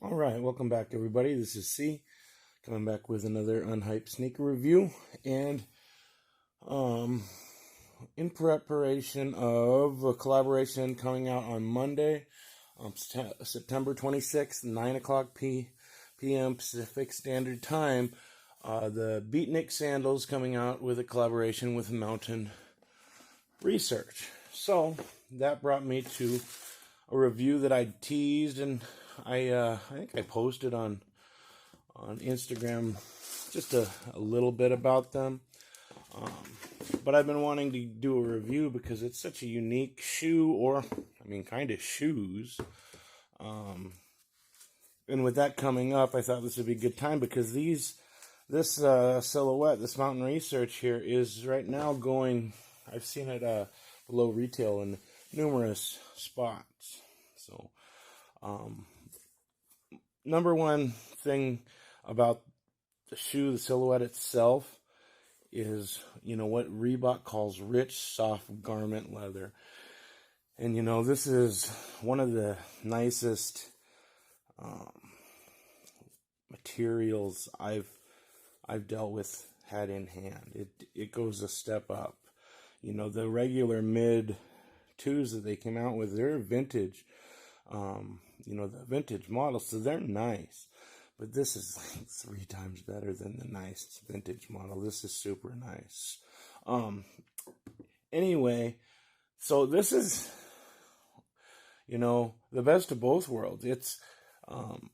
All right, welcome back, everybody. This is C coming back with another unhyped sneaker review, and um, in preparation of a collaboration coming out on Monday, September 26th, 9 o'clock p.m. Pacific Standard Time. The Beatnik sandals coming out with a collaboration with Mountain Research. So that brought me to a review that I teased, and I think I posted on Instagram just a little bit about them. But I've been wanting to do a review because it's such a unique shoe, or kind of shoes. And with that coming up, I thought this would be a good time because this silhouette, this Mountain Research here, is right now going. I've seen it below retail in numerous spots. So, number one thing about the shoe, the silhouette itself, is, what Reebok calls rich, soft garment leather. And, this is one of the nicest materials I've dealt with had in hand. It goes a step up. The regular mid twos that they came out with, they're vintage. The vintage models, so they're nice. But this is like 3 times better than the nice vintage model. This is super nice. Anyway, so this is, the best of both worlds. It's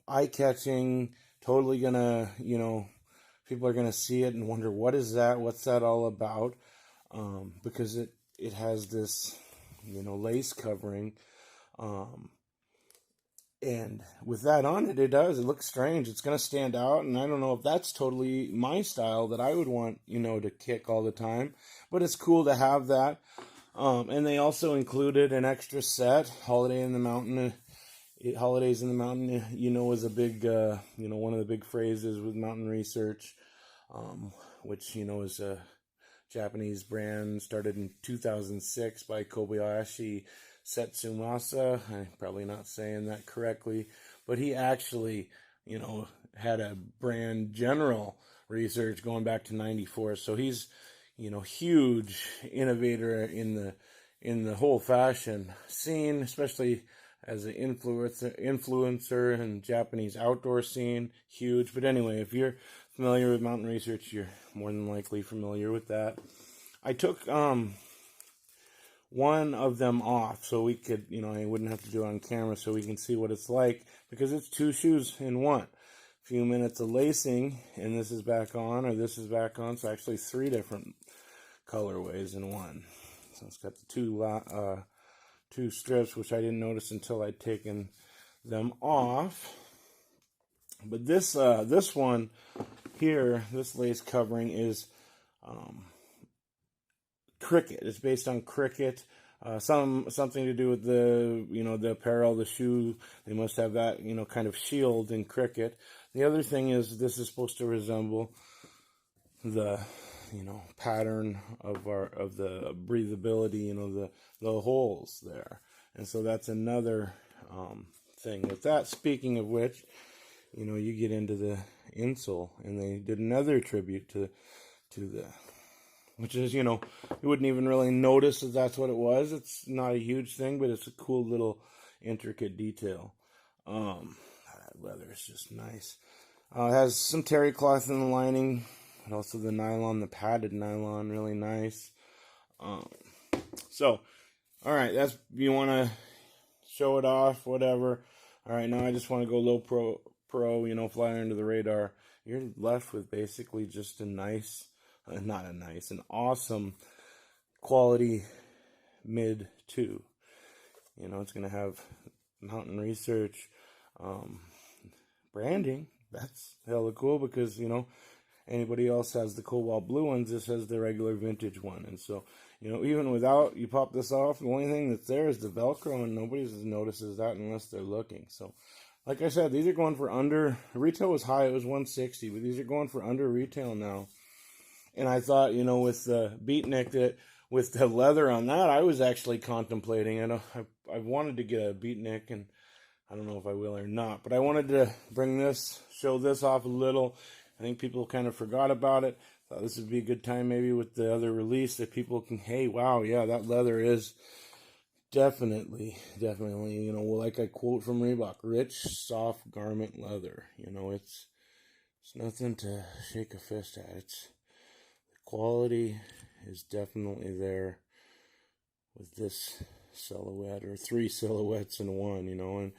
eye-catching, totally gonna, people are gonna see it and wonder, what is that? What's that all about? Because it has this, lace covering, and with that on it, it looks strange. It's going to stand out, and I don't know if that's totally my style that I would want, to kick all the time. But it's cool to have that. And they also included an extra set, Holidays in the Mountain. Holidays in the Mountain, is a big, one of the big phrases with Mountain Research, which, is a Japanese brand started in 2006 by Kobayashi Setsumasa. I'm probably not saying that correctly, but he actually, had a brand General Research going back to '94. So he's, huge innovator in the whole fashion scene, especially as an influencer in Japanese outdoor scene. Huge. But anyway, if you're familiar with Mountain Research, you're more than likely familiar with that. I took one of them off so we could, I wouldn't have to do it on camera, so we can see what it's like, because it's 2 shoes in one. A few minutes of lacing, and this is back on, or this is back on. So actually 3 different colorways in one. So it's got the 2 strips, which I didn't notice until I'd taken them off. But this one here, this lace covering is Cricket. It's based on Cricket. Something to do with the the apparel, the shoe. They must have that kind of shield in Cricket. The other thing is, this is supposed to resemble the pattern of the breathability, the holes there. And so that's another thing with that. Speaking of which, you get into the insole, and they did another tribute to the, which is, you wouldn't even really notice that that's what it was. It's not a huge thing, but it's a cool little intricate detail. That leather is just nice. It has some terry cloth in the lining, but also the nylon, the padded nylon, really nice. So, all right, that's, you want to show it off, whatever. All right, now I just want to go low pro, fly under the radar. You're left with basically just a nice, an awesome quality mid 2. It's going to have Mountain Research branding. That's hella cool, because, anybody else has the cobalt blue ones. This has the regular vintage one. And so, even without, you pop this off, the only thing that's there is the Velcro, and nobody notices that unless they're looking. So, like I said, these are going for under, retail was high, it was $160, but these are going for under retail now. And I thought, with the Beatnik, with the leather on that, I was actually contemplating it. I've wanted to get a Beatnik, and I don't know if I will or not, but I wanted to show this off a little. I think people kind of forgot about it. Thought this would be a good time maybe with the other release that people can, hey, wow, yeah, that leather is definitely, like I quote from Reebok, rich, soft garment leather. It's nothing to shake a fist at. The quality is definitely there with this silhouette, or 3 silhouettes in one, and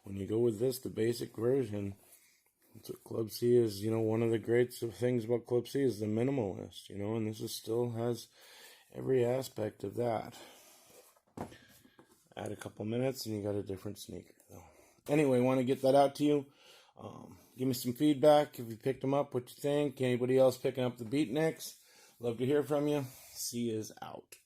when you go with this, the basic version, that's what Club C is. One of the great things about Club C is the minimalist, and this still has every aspect of that. Add a couple minutes and you got a different sneaker, though. Anyway, want to get that out to you. Give me some feedback if you picked them up, what you think. Anybody else picking up the Beatniks? Love to hear from you. C is out.